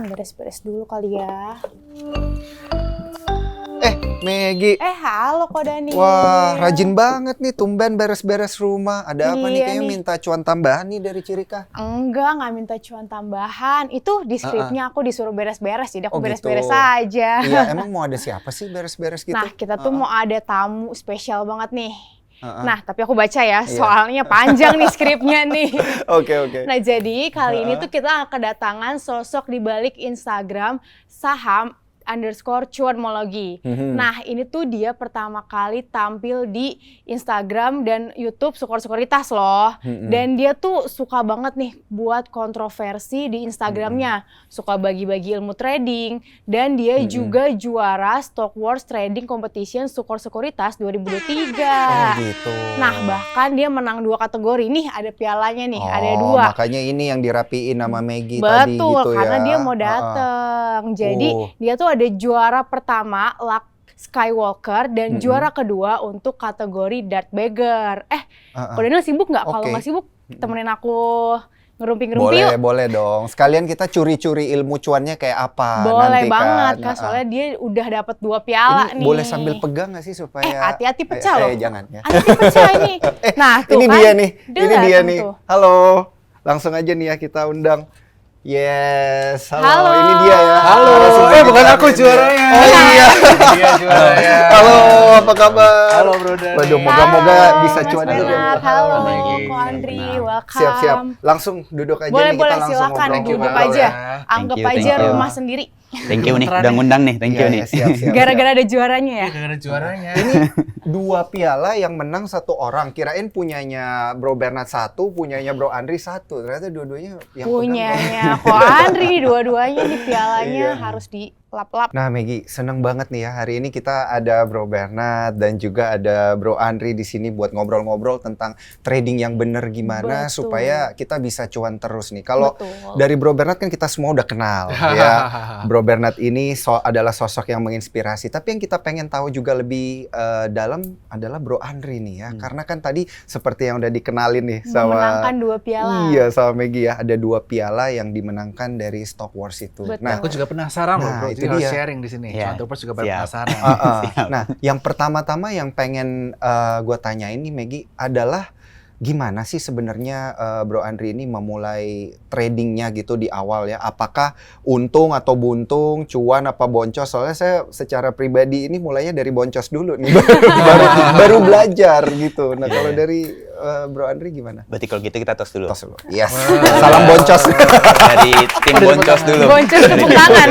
Beres-beres dulu kali ya. Megi. Halo Ko Dani. Wah, rajin banget nih, tumben beres-beres rumah. Ada apa nih? Kayaknya nih. minta cuan tambahan nih dari Cirika. Nggak minta cuan tambahan. Itu di skripnya aku disuruh beres-beres, jadi aku beres-beres gitu. aja. Iya, emang mau ada siapa sih beres-beres gitu? Nah, kita tuh mau ada tamu spesial banget nih. Nah, tapi aku baca ya, Iya. soalnya panjang nih skripnya nih. Oke. Nah, jadi kali ini tuh kita kedatangan sosok di balik Instagram saham_cuanmologi. Nah, ini tuh dia pertama kali tampil di Instagram dan YouTube Sukor-Sukoritas loh. Dan dia tuh suka banget nih buat kontroversi di Instagramnya. Suka bagi-bagi ilmu trading. Dan dia juga juara Stock Wars Trading Competition Sukor-Sukoritas 2023. Oh gitu. Nah, bahkan dia menang 2 kategori. Nih ada pialanya nih, ada 2. Makanya ini yang dirapiin sama Megi tadi gitu ya. Betul, karena dia mau dateng. Jadi dia tuh ada juara pertama Luck Skywalker dan juara kedua untuk kategori Darth Bagger. Kalau Daniel sibuk nggak? Kalau nggak sibuk, temenin aku ngerumpi-ngerumpi yuk. Boleh dong. Sekalian kita curi-curi ilmu cuannya kayak apa Boleh nanti banget kan. Kak, soalnya dia udah dapat 2 piala Ini nih. boleh sambil pegang nggak sih supaya hati-hati pecah loh. Jangan ya. Hati-hati pecah ini. Nah, tuh ini kan. dia nih. Dia Ini dia nih. tuh. Halo. Langsung aja nih ya kita undang. Yes, Halo. Ini dia ya. Halo. Bukan aku juaranya. Oh iya. Dia juaranya. Halo, apa kabar? Halo Bro Dani. Waduh, moga-moga bisa Mas cuan Bernard. juga. Halo, Maggie. Ko Andri, welcome. Siap. Langsung duduk aja Boleh, nih, kita langsung silakan ngobrol. duduk Thank you, aja. Bang. Anggap Thank aja you. rumah sendiri. Thank you nih, udah ngundang nih, thank you nih. Siap. Gara-gara ada juaranya ya. Gak ada juaranya. Ini 2 piala yang menang 1 orang. Kirain punyanya Bro Bernard 1, punyanya Bro Andri 1. Ternyata dua-duanya yang Punyanya Ko Andri nih, dua-duanya nih pialanya harus dilap-lap. Nah Megi, seneng banget nih ya hari ini kita ada Bro Bernard dan juga ada Bro Andri di sini buat ngobrol-ngobrol tentang trading yang bener gimana Betul. supaya kita bisa cuan terus nih. Kalau Betul. dari Bro Bernard kan kita semua udah kenal ya. Bro Bernard ini adalah sosok yang menginspirasi. Tapi yang kita pengen tahu juga lebih dalam adalah Bro Andri nih ya. Karena kan tadi seperti yang udah dikenalin nih sama Memenangkan 2 piala. Iya sama Megi ya. Ada 2 piala yang dimenangkan dari Stock Wars itu. Betul. Nah, Aku juga penasaran loh Bro. itu Jadi harus dia. sharing di sini. Iya, Cuan juga siap. penasaran. Nah, yang pertama-tama yang pengen gue tanyain nih Megi adalah gimana sih sebenarnya Bro Andri ini memulai tradingnya gitu di awal ya? Apakah untung atau buntung, cuan apa boncos? Soalnya saya secara pribadi ini mulainya dari boncos dulu nih, baru belajar gitu. Nah kalau dari Bro Andri gimana? Berarti kalau gitu kita tos dulu. Tos dulu. Yes. Salam boncos. Dari tim boncos dulu. Boncos tepuk tangan.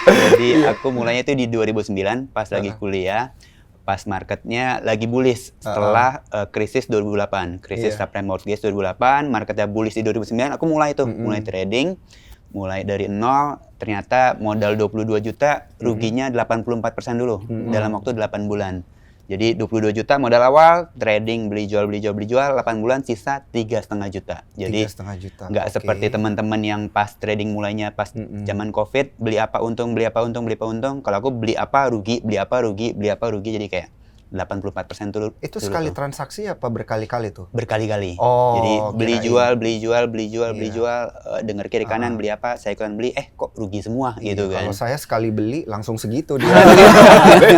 Jadi aku mulainya itu di 2009 pas lagi kuliah. Pas marketnya lagi bullish setelah krisis 2008, krisis subprime mortgage 2008, marketnya bullish di 2009, aku mulai tuh, mulai trading, mulai dari nol, ternyata modal 22 juta, ruginya 84% dulu dalam waktu 8 bulan. Jadi 22 juta modal awal, trading, beli jual, 8 bulan, sisa 3,5 juta. Jadi 3,5 juta. nggak seperti teman-teman yang pas trading mulainya pas zaman COVID, beli apa untung. Kalau aku beli apa rugi, jadi kayak 84% dulu. Itu sekali transaksi apa berkali-kali tuh? Berkali-kali. Oh, Jadi beli kirain. jual, dengar kiri kanan beli apa, saya ikutan beli, kok rugi semua gitu kan. Kalau saya sekali beli langsung segitu dia.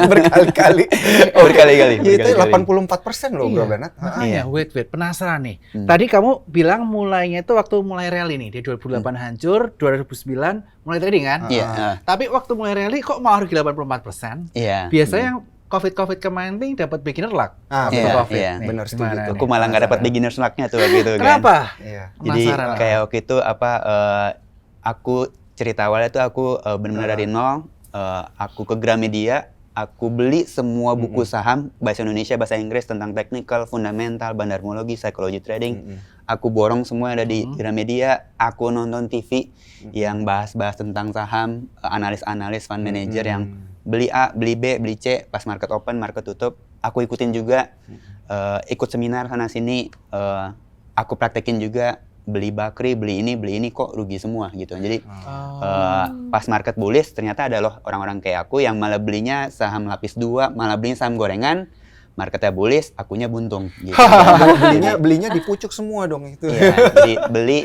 Berkali-kali. Berkali-kali. Ya, itu 84% loh Bro Bernard. Makanya, wait, penasaran nih. Tadi kamu bilang mulainya itu waktu mulai rally nih. Di 2008 hancur, 2009 mulai trading kan? Iya. Tapi waktu mulai rally kok mau rugi 84%? Iya. Biasanya yang COVID kemarin nih dapat beginner luck. Betul. COVID. Iya. Nih, Benar, setuju gimana tuh. nih? Aku malah nggak dapat beginner luck-nya tuh gitu kan. Kenapa? Iya. Jadi Penasaran. kayak waktu itu aku cerita awalnya tuh aku benar-benar dari nol, aku ke Gramedia, aku beli semua buku saham bahasa Indonesia, bahasa Inggris tentang technical, fundamental, bandarmologi, psikologi trading. Aku borong semua yang ada di Gramedia, aku nonton TV yang bahas-bahas tentang saham, analis-analis fund manager yang beli A, beli B, beli C, pas market open, market tutup, aku ikutin juga, ikut seminar sana sini, aku praktekin juga, beli bakri, beli ini kok rugi semua gitu. Jadi pas market bullish ternyata ada loh orang-orang kayak aku yang malah belinya saham lapis 2, malah belinya saham gorengan, marketnya bullish, akunya buntung gitu. belinya di pucuk semua dong itu. Iya, jadi beli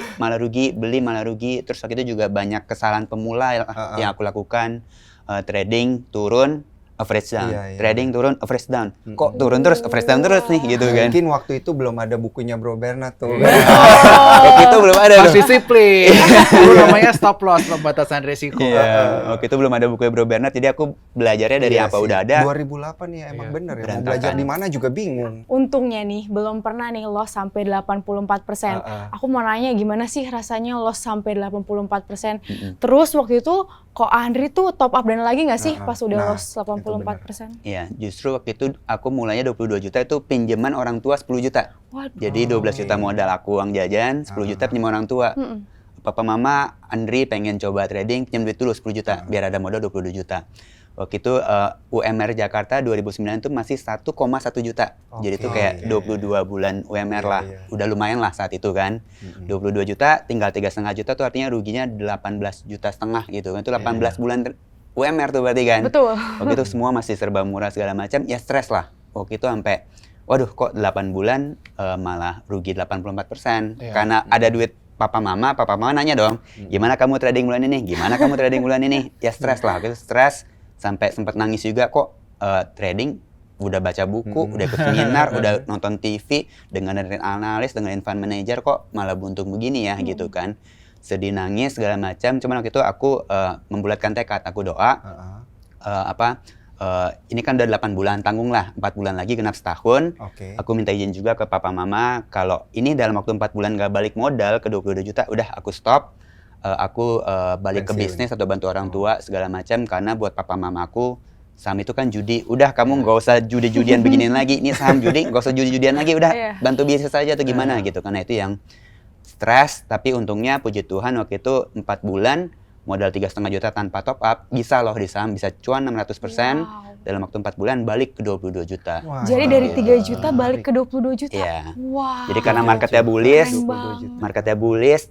malah rugi, terus waktu itu juga banyak kesalahan pemula yang aku lakukan. Trading turun, average down. Trading turun, average down. Kok turun terus, average down terus nih gitu kan. Mungkin waktu itu belum ada bukunya Bro Bernard tuh. Waktu itu belum ada. Harus disiplin. Itu namanya stop loss, pembatasan risiko. Iya, waktu itu belum ada bukunya Bro Bernard, jadi aku belajarnya dari apa udah ada. 2008 ya emang bener ya. Mau Berantakan. belajar di mana juga bingung. Untungnya nih, belum pernah nih loss sampai 84%. Aku mau nanya gimana sih rasanya loss sampai 84%. Terus waktu itu kok Andri tuh top up dan lagi nggak sih pas udah loss 84%? Iya, justru waktu itu aku mulainya 22 juta itu pinjaman orang tua 10 juta. Waduh. Jadi 12 juta modal aku uang jajan, 10 juta pinjam orang tua. Papa mama Andri pengen coba trading, pinjam duit dulu 10 juta biar ada modal 22 juta. Waktu itu UMR Jakarta 2009 itu masih 1,1 juta. Jadi itu kayak 22 bulan UMR lah. Udah lumayan lah saat itu kan. 22 juta tinggal 3,5 juta tuh artinya ruginya 18,5 juta gitu kan. Itu 18 bulan UMR tuh berarti kan. Betul. Waktu itu semua masih serba murah segala macam, ya stres lah. Waktu itu sampai waduh kok 8 bulan malah rugi 84%. Karena ada duit papa mama nanya dong, gimana kamu trading bulan ini? Gimana kamu trading bulan ini? Ya stres lah, gitu stres sampai sempat nangis juga kok trading udah baca buku, udah ikut seminar, udah nonton TV, dengerin analis, dengerin fund manager kok malah buntung begini ya gitu kan. Sedih nangis segala macam, cuman waktu itu aku membulatkan tekad, aku doa ini kan udah 8 bulan, tanggung lah 4 bulan lagi genap setahun. Aku minta izin juga ke papa mama kalau ini dalam waktu 4 bulan gak balik modal ke 22 juta, udah aku stop. Aku balik ke bisnis atau bantu orang tua segala macam karena buat papa mama aku saham itu kan judi. Udah kamu nggak usah judi-judian beginiin lagi. Ini saham judi, nggak usah judi-judian lagi. Udah bantu bisnis saja atau gimana gitu. Karena itu yang stres. Tapi untungnya puji Tuhan waktu itu 4 bulan modal 3,5 juta tanpa top up bisa loh di saham bisa cuan 600%. Dalam waktu 4 bulan balik ke 22 juta. Jadi dari 3 juta balik ke 22 juta? Iya. Wow. Jadi karena marketnya bullish,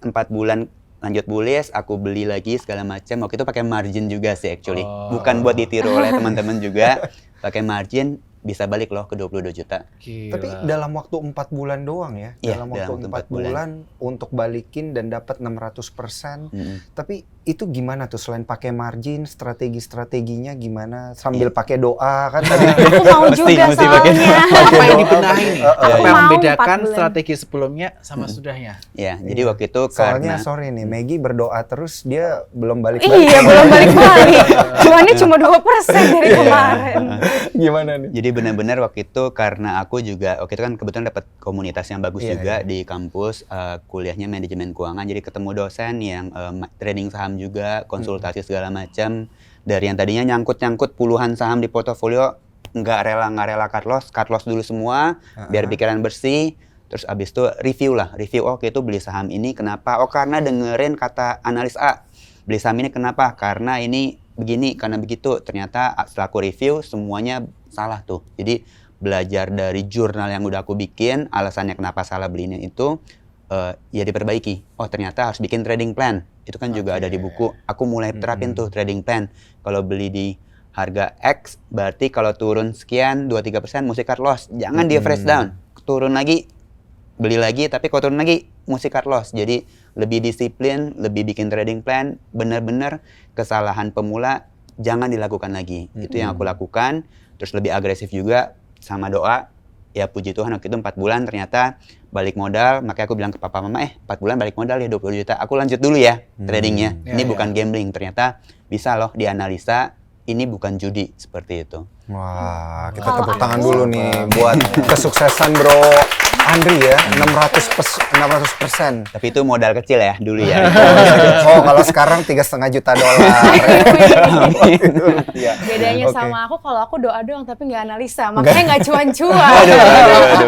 4 bulan lanjut bullish, aku beli lagi segala macam. Waktu itu pakai margin juga sih actually. Bukan buat ditiru oleh teman-teman juga. Pakai margin bisa balik loh ke 22 juta. Gila. Tapi dalam waktu 4 bulan doang ya? Iya, dalam waktu 4 bulan untuk balikin dan dapat 600%. Tapi itu gimana tuh selain pakai margin, strategi-strateginya gimana? Sambil pakai doa kan tadi. Aku mau juga soalnya. Apa yang dibenahi nih? Apa yang mau membedakan 4 bulan. strategi sebelumnya sama sudahnya? Ya, jadi waktu itu Soalnya karena sorry nih, Maggie berdoa terus dia belum balik. Iya, belum balik-balik. Cuannya cuma 2% dari kemarin. Gimana nih? jadi benar-benar waktu itu karena aku juga waktu itu kan kebetulan dapat komunitas yang bagus juga di kampus, kuliahnya manajemen keuangan, jadi ketemu dosen yang trading saham juga, konsultasi segala macam. Dari yang tadinya nyangkut puluhan saham di portofolio, nggak rela cut loss dulu semua, biar pikiran bersih. Terus abis itu review, oke itu beli saham ini kenapa? Oh karena dengerin kata analis A. Beli saham ini kenapa? Karena ini begini, karena begitu. Ternyata setelah aku review semuanya salah tuh. Jadi belajar dari jurnal yang udah aku bikin, alasannya kenapa salah belinya itu ya diperbaiki. Oh ternyata harus bikin trading plan. Itu kan juga ada di buku. Aku mulai terapin tuh trading plan. Kalau beli di harga X, berarti kalau turun sekian 2-3% mesti cut loss. Jangan di average down. Turun lagi, beli lagi, tapi kalau turun lagi mesti cut loss. Jadi lebih disiplin, lebih bikin trading plan. Benar-benar kesalahan pemula jangan dilakukan lagi. Itu yang aku lakukan. Terus lebih agresif juga sama doa. Ya puji Tuhan waktu itu 4 bulan ternyata balik modal. Makanya aku bilang ke papa mama, 4 bulan balik modal ya 20 juta. Aku lanjut dulu ya tradingnya. Ini bukan gambling. Ternyata bisa loh dianalisa. Ini bukan judi, seperti itu. Wah, kita tepuk tangan dulu nih buat kesuksesan Bro Andri ya, 600%. Tapi itu modal kecil ya dulu ya. Oh, kalau sekarang $3,5 juta. Bedanya sama aku, kalau aku doa doang tapi nggak analisa, makanya nggak cuan-cuan.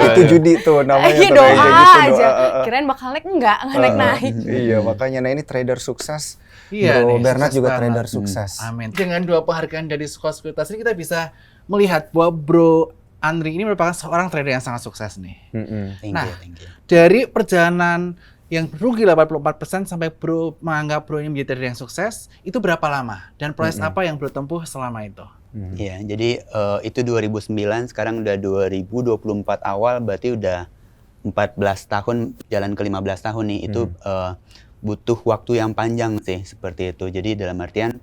Itu judi tuh namanya. Iya, tuh, doa kayak gitu, aja. doa. Kirain bakal naik, nggak naik-naik. Iya, makanya nah ini trader sukses. Iya Bro nih, Bernard sukses juga banget. trader sukses. Amin. Dengan 2 penghargaan dari Sekolah Sekuritas ini kita bisa melihat bahwa Bro Andri ini merupakan seorang trader yang sangat sukses nih. Thank you. Dari perjalanan yang rugi 84% sampai Bro menganggap Bro ini menjadi trader yang sukses, itu berapa lama? Dan proses apa yang Bro tempuh selama itu? Iya, jadi itu 2009, sekarang udah 2024 awal, berarti udah 14 tahun, jalan ke 15 tahun nih. Itu butuh waktu yang panjang sih, seperti itu. Jadi dalam artian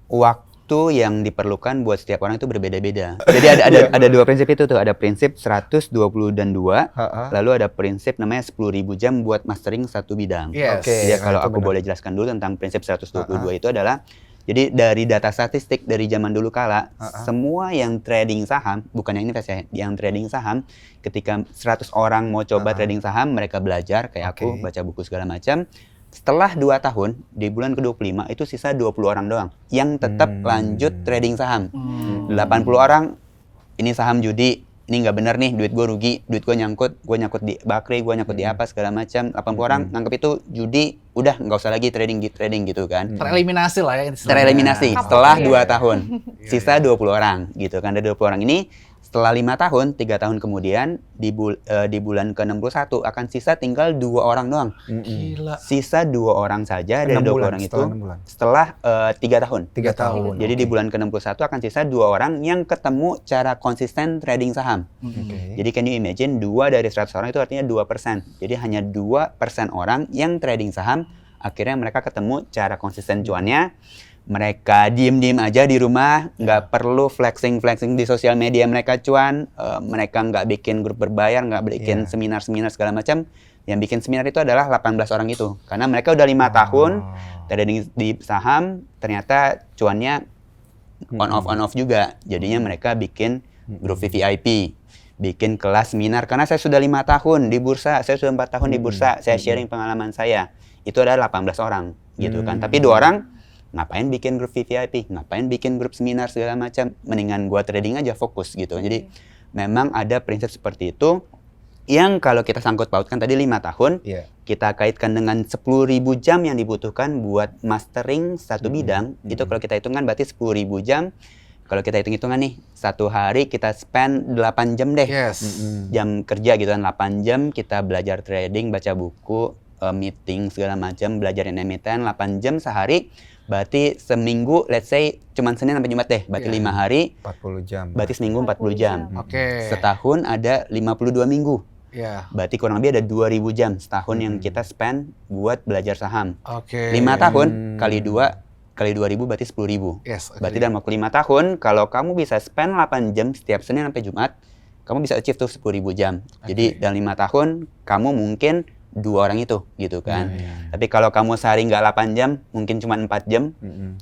waktu yang diperlukan buat setiap orang itu berbeda-beda. Jadi ada dua prinsip itu tuh, ada prinsip 100, 20, dan 2. Lalu ada prinsip namanya 10.000 jam buat mastering satu bidang. Yes. Oke. Jadi kalau Itu aku benar. boleh jelaskan dulu tentang prinsip 122 itu adalah, jadi dari data statistik dari zaman dulu kala, semua yang trading saham, bukan yang invest ya, yang trading saham, ketika 100 orang mau coba trading saham, mereka belajar kayak aku, baca buku segala macam. Setelah 2 tahun, di bulan ke-25 itu sisa 20 orang doang yang tetap lanjut trading saham. 80 orang, ini saham judi, ini nggak bener nih, duit gue rugi, duit gue nyangkut di Bakri, gue nyangkut di apa segala macam. 80 orang nganggep itu judi, udah nggak usah lagi trading gitu kan. Tereliminasi lah ya. Tereliminasi Kapok setelah ya. 2 tahun. Sisa 20 orang gitu kan. Dari 20 orang ini setelah 5 tahun, 3 tahun kemudian di bulan ke-61 akan sisa tinggal 2 orang doang. Gila. Sisa 2 orang saja dari 6 20 bulan, orang itu setelah 6 bulan. setelah 3 tahun. 3 tahun. Jadi di bulan ke-61 akan sisa 2 orang yang ketemu cara konsisten trading saham. Oke. Jadi can you imagine 2 dari 100 orang itu artinya 2%. Jadi hanya 2% orang yang trading saham, akhirnya mereka ketemu cara konsisten cuannya. Mereka diem-diem aja di rumah, nggak perlu flexing di sosial media mereka cuan. Mereka nggak bikin grup berbayar, nggak bikin seminar-seminar segala macam. Yang bikin seminar itu adalah 18 orang itu. Karena mereka udah 5 tahun trading di saham, ternyata cuannya on off juga. Jadinya mereka bikin grup VVIP, bikin kelas seminar. Karena saya sudah 5 tahun di bursa, saya sudah 4 tahun di bursa, saya sharing pengalaman saya. Itu adalah 18 orang gitu kan. Tapi 2 orang ngapain bikin grup VVIP, ngapain bikin grup seminar segala macam, mendingan gua trading aja fokus gitu. Jadi memang ada prinsip seperti itu yang kalau kita sangkut pautkan tadi 5 tahun, kita kaitkan dengan 10.000 jam yang dibutuhkan buat mastering satu bidang. Itu kalau kita hitungkan berarti 10.000 jam. Kalau kita hitung-hitungan nih, satu hari kita spend 8 jam deh. Jam kerja gitu kan, 8 jam kita belajar trading, baca buku, meeting segala macam, belajar yang emiten, 8 jam sehari. Berarti seminggu, let's say cuman Senin sampai Jumat deh, berarti 5 hari, 40 jam. berarti seminggu 40 jam. Oke. Setahun ada 52 minggu. Ya. Berarti kurang lebih ada 2.000 jam setahun yang kita spend buat belajar saham. Oke. 5 tahun kali 2 kali 2.000 berarti 10.000. Yes. Berarti dalam waktu 5 tahun, kalau kamu bisa spend 8 jam setiap Senin sampai Jumat, kamu bisa achieve tuh 10.000 jam. Jadi dalam 5 tahun, kamu mungkin 2 orang itu gitu kan. Tapi kalau kamu sehari nggak 8 jam, mungkin cuma 4 jam,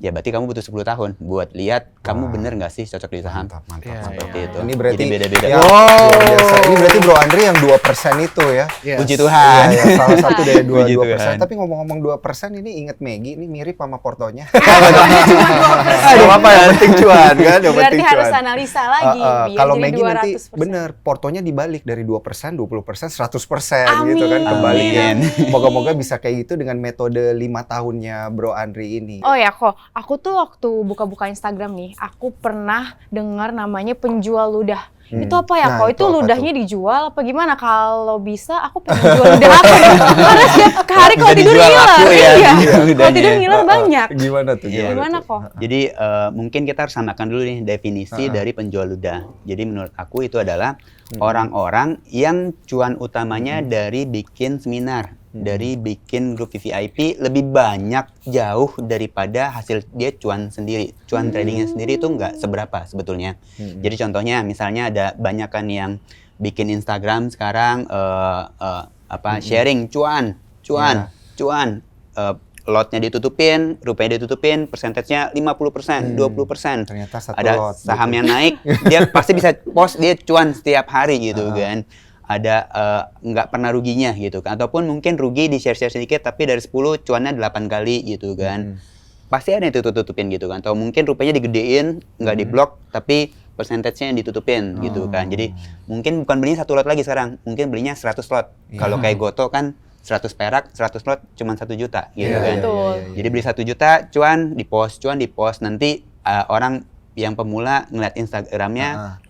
ya berarti kamu butuh 10 tahun buat lihat kamu bener nggak sih cocok di saham. Mantap. Seperti itu. Ini berarti jadi beda-beda. ya, luar biasa. Ini berarti Bro Andri yang 2% itu ya. Yes. Puji Tuhan. Ya, salah satu dari Puji 2%. Tuhan. Tapi ngomong-ngomong 2%, ini inget Maggie, ini mirip sama portonya. Aduh, apa yang penting cuan kan? Yang Berarti penting harus cuan. analisa lagi biar Kalau jadi Maggie nanti 200%. bener, portonya dibalik dari 2%, 20%, 100% gitu kan, Amin. kembalinya. Amin. Moga-moga bisa kayak gitu dengan metode 5 tahunnya Bro Andri ini. Oh ya kok, aku tuh waktu buka-buka Instagram nih, aku pernah dengar namanya penjual ludah. Itu apa ya Nah, kok? itu Itu apa ludahnya dijual apa gimana? Kalau bisa aku pengen jual ludah aku. Karena setiap hari kalau Bisa tidur dijual ngiler. laku ya, Iya. Kalau ludahnya. tidur ngiler banyak. Gimana tuh? Iya. Gimana tuh? kok? Jadi mungkin kita harus samakan dulu nih definisi dari penjual ludah. Jadi menurut aku itu adalah orang-orang yang cuan utamanya dari bikin seminar, dari bikin grup VVIP lebih banyak jauh daripada hasil dia cuan sendiri. Cuan tradingnya sendiri itu nggak seberapa sebetulnya. Jadi contohnya misalnya ada banyak kan yang bikin Instagram sekarang sharing cuan. Lotnya ditutupin, rupiahnya ditutupin, persentasenya 50%, 20%. Ternyata satu Ada lot saham gitu. yang naik, dia pasti bisa post dia cuan setiap hari gitu kan. Ada nggak pernah ruginya gitu kan. Ataupun mungkin rugi di share-share sedikit, tapi dari 10 cuannya 8 kali gitu kan. Pasti ada yang tutupin gitu kan. Atau mungkin rupiahnya digedein, nggak diblok, tapi persentasenya yang ditutupin gitu kan. Jadi mungkin bukan belinya 1 lot lagi sekarang, mungkin belinya 100 lot. Kalau kayak Goto kan 100 perak, 100 lot cuma 1 juta gitu kan. Betul. Jadi beli 1 juta, cuan di post. Nanti orang yang pemula ngeliat Instagramnya,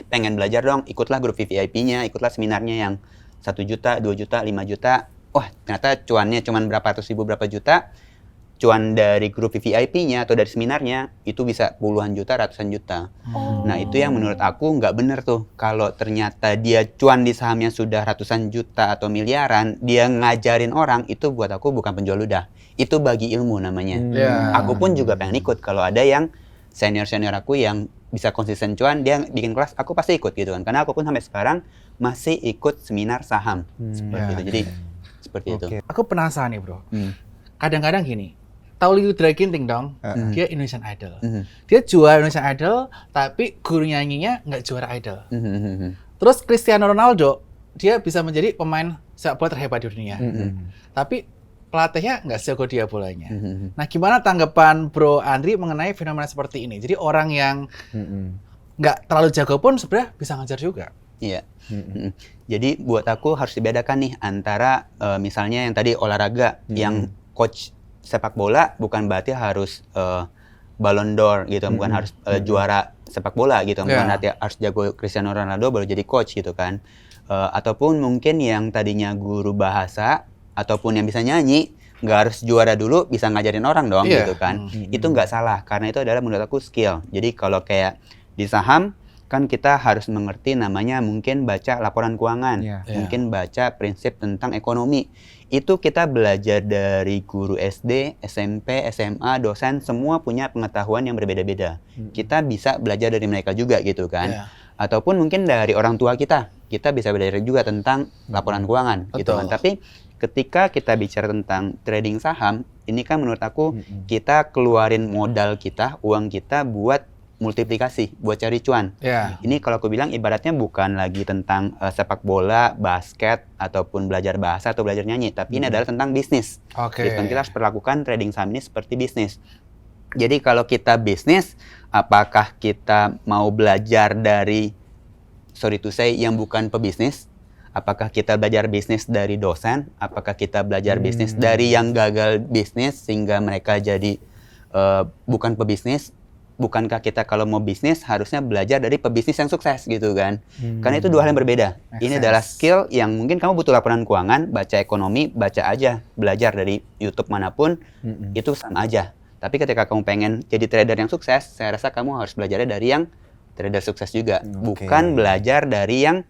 pengen belajar dong, ikutlah grup VVIP-nya, ikutlah seminarnya yang 1 juta, 2 juta, 5 juta. Wah, ternyata cuannya cuma berapa ratus ribu, berapa juta. cuan dari grup VIP-nya atau dari seminarnya itu bisa puluhan juta, ratusan juta. Nah itu yang menurut aku nggak bener tuh. Kalau ternyata dia cuan di sahamnya sudah ratusan juta atau miliaran, dia ngajarin orang, itu buat aku bukan penjual ludah. Itu bagi ilmu namanya. Aku pun juga pengen ikut. Kalau ada yang senior-senior aku yang bisa konsisten cuan, dia bikin kelas, aku pasti ikut gitu kan. Karena aku pun sampai sekarang masih ikut seminar saham. Seperti itu. Jadi seperti itu. Aku penasaran nih bro. Kadang-kadang gini, tahu Liu Draginting dong? Dia Indonesian Idol. Dia juara Indonesian Idol, tapi guru nyanyinya nggak juara Idol. Terus Cristiano Ronaldo, dia bisa menjadi pemain sepak bola terhebat di dunia. Tapi pelatihnya nggak sejago dia bolanya. Nah, gimana tanggapan Bro Andri mengenai fenomena seperti ini? Jadi orang yang nggak terlalu jago pun sebenarnya bisa ngajar juga. Iya. Jadi buat aku harus dibedakan nih antara misalnya yang tadi olahraga, yang coach sepak bola bukan berarti harus Ballon d'Or gitu, bukan harus juara sepak bola gitu, bukan berarti harus jago Cristiano Ronaldo baru jadi coach gitu kan. Ataupun mungkin yang tadinya guru bahasa ataupun yang bisa nyanyi nggak harus juara dulu bisa ngajarin orang dong gitu kan. Itu nggak salah karena itu adalah menurut aku skill. Jadi kalau kayak di saham kan kita harus mengerti namanya mungkin baca laporan keuangan, mungkin baca prinsip tentang ekonomi. Itu kita belajar dari guru SD, SMP, SMA, dosen, semua punya pengetahuan yang berbeda-beda. Kita bisa belajar dari mereka juga gitu kan. Ataupun mungkin dari orang tua kita bisa belajar juga tentang laporan keuangan gitu kan. Tapi ketika kita bicara tentang trading saham, ini kan menurut aku kita keluarin modal kita, uang kita buat multiplikasi, buat cari cuan. Ini kalau aku bilang ibaratnya bukan lagi tentang sepak bola, basket, ataupun belajar bahasa atau belajar nyanyi, tapi ini adalah tentang bisnis. Gitu kan, kita harus perlakukan trading saham ini seperti bisnis. Jadi kalau kita bisnis, apakah kita mau belajar dari, sorry to say, yang bukan pebisnis? Apakah kita belajar bisnis dari dosen? Apakah kita belajar bisnis dari yang gagal bisnis sehingga mereka jadi bukan pebisnis? Bukankah kita kalau mau bisnis harusnya belajar dari pebisnis yang sukses gitu kan? Karena itu dua hal yang berbeda. Ini adalah skill yang mungkin kamu butuh laporan keuangan, baca ekonomi, baca aja, belajar dari YouTube manapun, itu sama aja. Tapi ketika kamu pengen jadi trader yang sukses, saya rasa kamu harus belajarnya dari yang trader sukses juga. Bukan belajar dari yang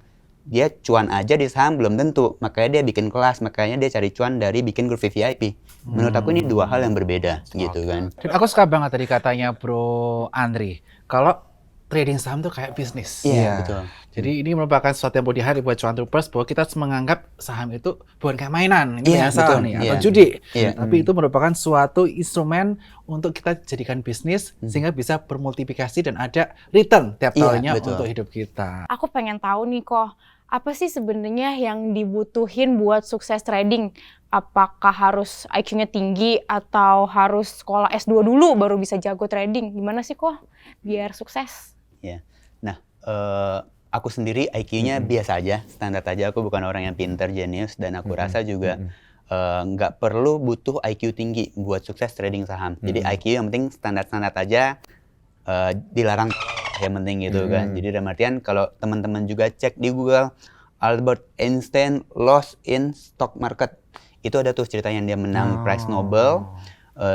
dia cuan aja di saham belum tentu. Makanya dia bikin kelas, makanya dia cari cuan dari bikin grup VIP. Menurut aku ini dua hal yang berbeda gitu kan. Dan aku suka banget tadi katanya Bro Andri, kalau trading saham tuh kayak bisnis. Iya, betul. Jadi ini merupakan sesuatu yang perlu dihari buat cuan troopers, bahwa kita harus menganggap saham itu bukan kayak mainan, ini biasa nih, atau judi. Tapi itu merupakan suatu instrumen untuk kita jadikan bisnis, sehingga bisa bermultiplikasi dan ada return tiap tahunnya untuk hidup kita. Aku pengen tahu nih kok, apa sih sebenarnya yang dibutuhin buat sukses trading? Apakah harus IQ-nya tinggi atau harus sekolah S2 dulu baru bisa jago trading? Gimana sih kok biar sukses? Nah, aku sendiri IQ-nya biasa aja, standar aja. Aku bukan orang yang pinter, jenius, dan aku rasa juga nggak perlu butuh IQ tinggi buat sukses trading saham. Jadi IQ yang penting standar-standar aja, dilarang yang penting gitu kan. Jadi dalam artian kalau teman-teman juga cek di Google, Albert Einstein lost in stock market. Itu ada tuh ceritanya dia menang prize Nobel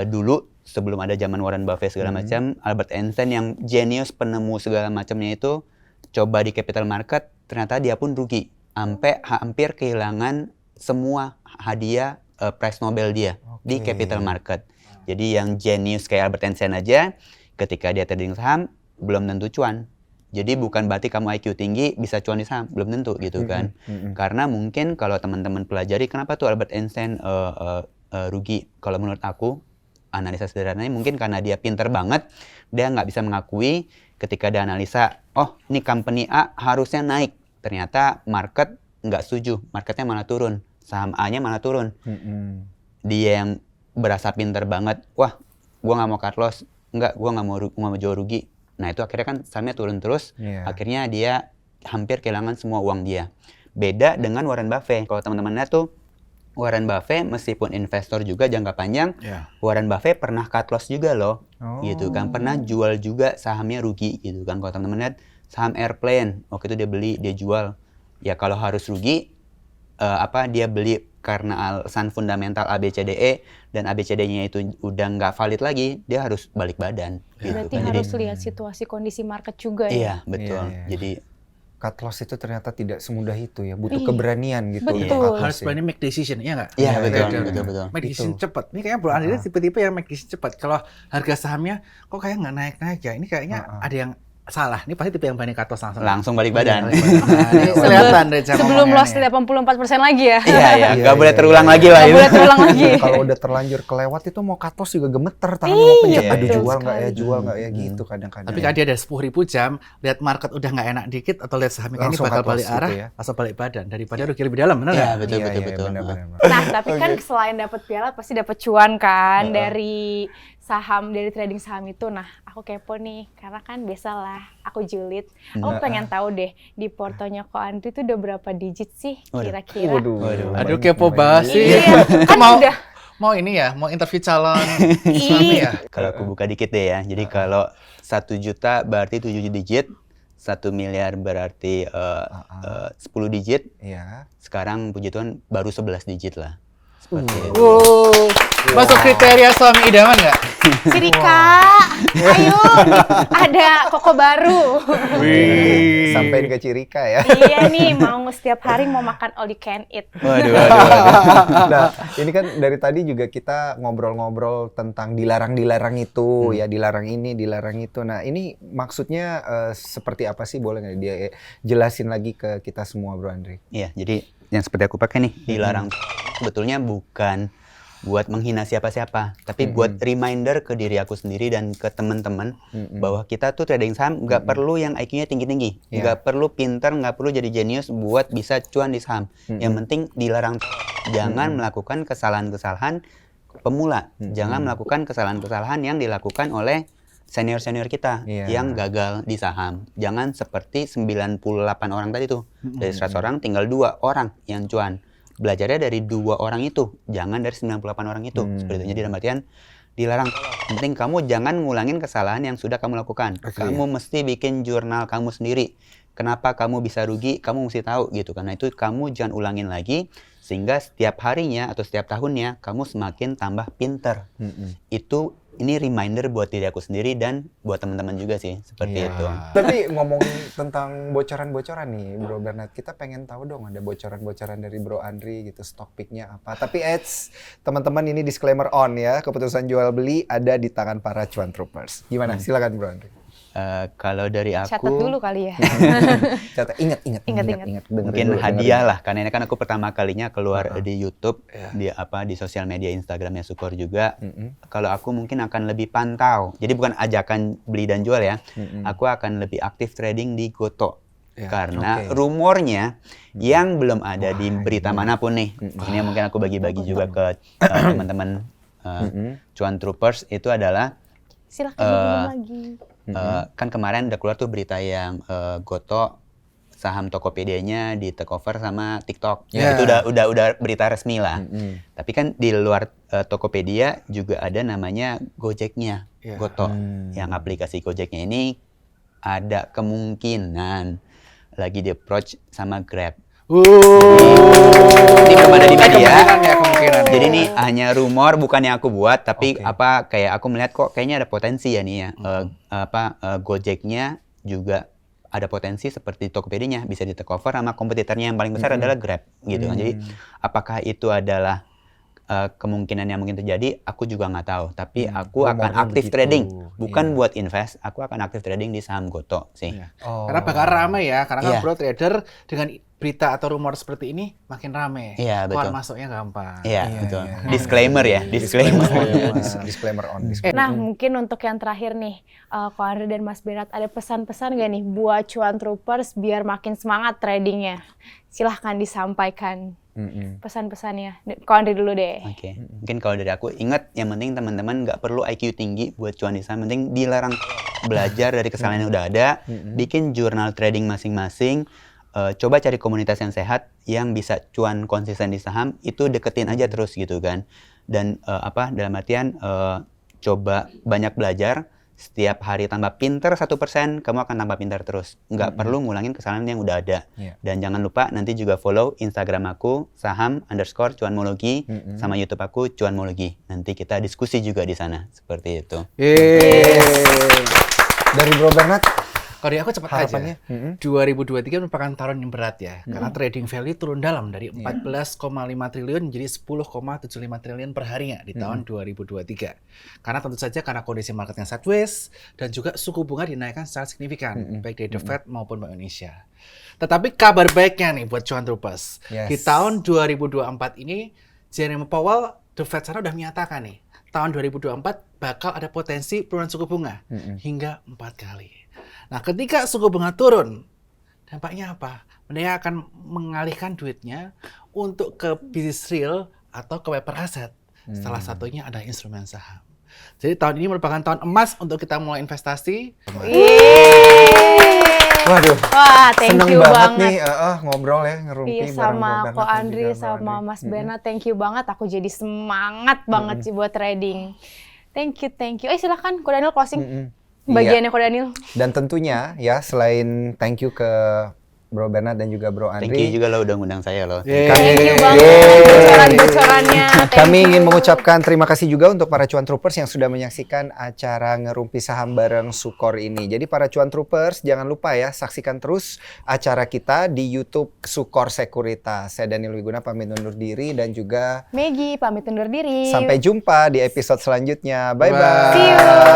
dulu sebelum ada zaman Warren Buffett segala macam. Albert Einstein yang jenius penemu segala macamnya itu coba di capital market, ternyata dia pun rugi sampai hampir kehilangan semua hadiah prize Nobel dia di capital market. Jadi yang jenius kayak Albert Einstein aja ketika dia trading saham belum tentu cuan. Jadi bukan berarti kamu IQ tinggi bisa cuan di saham, belum tentu gitu kan. Karena mungkin kalau teman-teman pelajari kenapa tuh Albert Einstein rugi. Kalau menurut aku, analisa sederhananya mungkin karena dia pinter banget, dia nggak bisa mengakui ketika dia analisa, oh ini company A harusnya naik. Ternyata market nggak setuju, marketnya malah turun, saham A-nya malah turun. Dia yang berasa pinter banget, wah gua nggak mau cut loss, nggak, gua nggak mau jual rugi. Nah itu akhirnya kan sahamnya turun terus, akhirnya dia hampir kehilangan semua uang dia. Beda dengan Warren Buffett. Kalau teman-teman lihat tuh, Warren Buffett meskipun investor juga jangka panjang, Warren Buffett pernah cut loss juga loh, gitu kan. Pernah jual juga sahamnya rugi gitu kan. Kalau teman-teman lihat saham airplane, waktu itu dia beli, dia jual. Ya kalau harus rugi, dia beli karena alasan fundamental ABCDE dan ABCD-nya itu udah nggak valid lagi, dia harus balik badan. Gitu. Berarti Kan. harus lihat situasi kondisi market juga ya. Iya, betul. Iya. Jadi Cut loss itu ternyata tidak semudah itu ya, butuh Iya. keberanian gitu. Betul. untuk cut loss Harus ya. berani make decision, iya nggak? iya, betul, Trader. betul. Make decision Itu. cepat. Ini kayaknya Bro Andri tipe-tipe yang make decision cepat. Kalau harga sahamnya kok kayak nggak naik-naik ya, ini kayaknya ada yang salah. Ini pasti tipe yang berani cut loss langsung. Langsung balik badan. Nah, ini kelihatan dari cara Sebelum ngomongnya loss nih. 84% lagi ya. Iya, iya, nggak Iya, boleh iya, terulang iya. lagi lah Nggak itu. boleh terulang lagi. Kalau udah terlanjur kelewat itu mau cut loss juga gemeter, tangan mau pencet, Iya, aduh betul jual nggak ya, sekali. jual nggak ya gitu kadang-kadang. Tapi kalau dia ada 10.000 jam, lihat market udah nggak enak dikit atau lihat sahamnya ini Langsung bakal cut loss balik arah, gitu ya. langsung balik badan daripada rugi lebih dalam, benar Iya, nggak? betul, Iya, betul, iya, betul. benar-benar. Nah, tapi kan selain dapat piala pasti dapat cuan kan dari saham, dari trading saham itu. Nah, aku kepo nih, karena kan biasalah aku julid. Aku pengen tahu deh, di portonya Ko Andri itu udah berapa digit sih kira-kira? Waduh. Aduh, kepo banget sih. Iya, kan mau udah. mau ini ya, mau interview calon suami ya. Kalau aku buka dikit deh ya. Jadi kalau 1 juta berarti 7 digit, 1 miliar berarti 10 digit. Iya. Sekarang puji Tuhan baru 11 digit lah. Seperti itu. Wow. Masuk kriteria suami idaman nggak? Sirika, ayo, ada koko baru. Sampai ke Cirika ya. Iya nih, mau setiap hari mau makan all you can eat. Waduh, waduh. Nah, ini kan dari tadi juga kita ngobrol-ngobrol tentang dilarang-dilarang itu, ya dilarang ini, dilarang itu. Nah, ini maksudnya seperti apa sih? Boleh nggak dia jelasin lagi ke kita semua, Bro Andri? Iya, jadi yang seperti aku pakai nih, dilarang sebetulnya bukan buat menghina siapa-siapa, tapi buat reminder ke diri aku sendiri dan ke teman-teman bahwa kita tuh trading saham nggak perlu yang IQ-nya tinggi-tinggi, nggak perlu pinter, nggak perlu jadi jenius buat bisa cuan di saham. Yang penting dilarang jangan melakukan kesalahan-kesalahan pemula, jangan melakukan kesalahan-kesalahan yang dilakukan oleh senior-senior kita yang gagal di saham. Jangan seperti 98 orang tadi tuh. Dari 100 orang tinggal 2 orang yang cuan. Belajarnya dari 2 orang itu, jangan dari 98 orang itu. Seperti itu. Jadi dalam artian dilarang. Yang penting kamu jangan ngulangin kesalahan yang sudah kamu lakukan. Kamu mesti bikin jurnal kamu sendiri. Kenapa kamu bisa rugi, kamu mesti tahu gitu. Karena itu kamu jangan ulangin lagi, sehingga setiap harinya atau setiap tahunnya kamu semakin tambah pinter. Itu ini reminder buat diri aku sendiri dan buat teman-teman juga sih, seperti itu. Tapi ngomongin tentang bocoran-bocoran nih, Bro Bernard, kita pengen tahu dong ada bocoran-bocoran dari Bro Andri gitu, stock pick-nya apa. Tapi teman-teman ini disclaimer on ya, keputusan jual beli ada di tangan para cuan troopers. Gimana? Silakan Bro Andri. Kalau dari aku Catat dulu kali ya. Catat, ingat. Ingat. mungkin hadiah lah, karena ini kan aku pertama kalinya keluar di YouTube, di sosial media Instagramnya Sukor juga. Kalau aku mungkin akan lebih pantau, jadi bukan ajakan beli dan jual ya, aku akan lebih aktif trading di Goto. Karena rumornya yang belum ada di berita manapun nih, ini mungkin aku bagi-bagi juga ke teman-teman cuan troopers, itu adalah Silahkan minum lagi. kan kemarin udah keluar tuh berita yang Goto saham Tokopedia-nya di take over sama TikTok. Itu udah berita resmi lah. Tapi kan di luar Tokopedia juga ada namanya Gojek-nya, Goto. Yang aplikasi Gojek-nya ini ada kemungkinan lagi di approach sama Grab. Ini belum ada di media. Jadi ini hanya rumor, bukan yang aku buat, tapi kayak aku melihat kok kayaknya ada potensi ya nih ya. Gojek-nya juga ada potensi seperti Tokopedia-nya bisa di take over sama kompetitornya yang paling besar adalah Grab gitu kan. Jadi apakah itu adalah kemungkinan yang mungkin terjadi, aku juga nggak tahu. Tapi aku akan aktif trading, bukan buat invest. Aku akan aktif trading di saham Goto sih. Karena bakal ramai ya, karena kan bro trader dengan berita atau rumor seperti ini makin ramai. Iya, betul. Keluar masuknya gampang. Iya, betul. Disclaimer ya, disclaimer. Disclaimer on. Nah, mungkin untuk yang terakhir nih, Ko Andri dan Mas Berat, ada pesan-pesan nggak nih buat cuan troopers biar makin semangat tradingnya? Silahkan disampaikan pesan-pesannya. Ko Andri dulu deh. Oke. Mungkin kalau dari aku, ingat yang penting teman-teman nggak perlu IQ tinggi buat cuan di saham. Penting dilarang belajar dari kesalahan yang udah ada, bikin jurnal trading masing-masing. Coba cari komunitas yang sehat yang bisa cuan konsisten di saham, itu deketin aja terus gitu kan. Dan dalam artian coba banyak belajar setiap hari tambah pinter 1%, kamu akan tambah pinter terus. Nggak perlu ngulangin kesalahan yang udah ada. Dan jangan lupa nanti juga follow Instagram aku, saham_cuanmologi, sama YouTube aku, cuanmologi. Nanti kita diskusi juga di sana, seperti itu. Dari Bro Bernard, Kalau dari aku cepat harapannya? aja. 2023 merupakan tahun yang berat ya. Karena trading value turun dalam dari 14,5 triliun menjadi 10,75 triliun per harinya di tahun 2023. Karena tentu saja karena kondisi market yang sideways dan juga suku bunga dinaikkan secara signifikan baik dari The Fed maupun Bank Indonesia. Tetapi kabar baiknya nih buat cuan troopers. Di tahun 2024 ini Jerome Powell The Fed sana udah menyatakan nih tahun 2024 bakal ada potensi penurunan suku bunga hingga 4 kali. Nah, ketika suku bunga turun, dampaknya apa? Mereka akan mengalihkan duitnya untuk ke bisnis real atau ke paper asset. Salah satunya ada instrumen saham. Jadi tahun ini merupakan tahun emas untuk kita mulai investasi. Waduh, Wah, thank seneng you banget banget. nih ngobrol ya, ngerumpi Iya, bareng sama Bro Ko Bernard dan Andri, juga Bro sama Andri. Mas Bernard, thank you banget. Aku jadi semangat banget sih buat trading. Thank you, thank you. Silahkan Ko Daniel closing. Bagiannya Ko Daniel. Dan tentunya ya, selain thank you ke Bro Bernard dan juga Bro Andri, Thank you juga lo udah ngundang saya loh. Thank you banget bocoran-bocorannya. Thank kami you. ingin mengucapkan terima kasih juga untuk para cuan troopers yang sudah menyaksikan acara Ngerumpi Saham bareng Sukor ini. Jadi para cuan troopers jangan lupa ya, saksikan terus acara kita di YouTube Sukor Sekuritas. Saya Daniel Wiguna pamit undur diri dan juga Maggie pamit undur diri. sampai jumpa di episode selanjutnya. Bye bye. See you.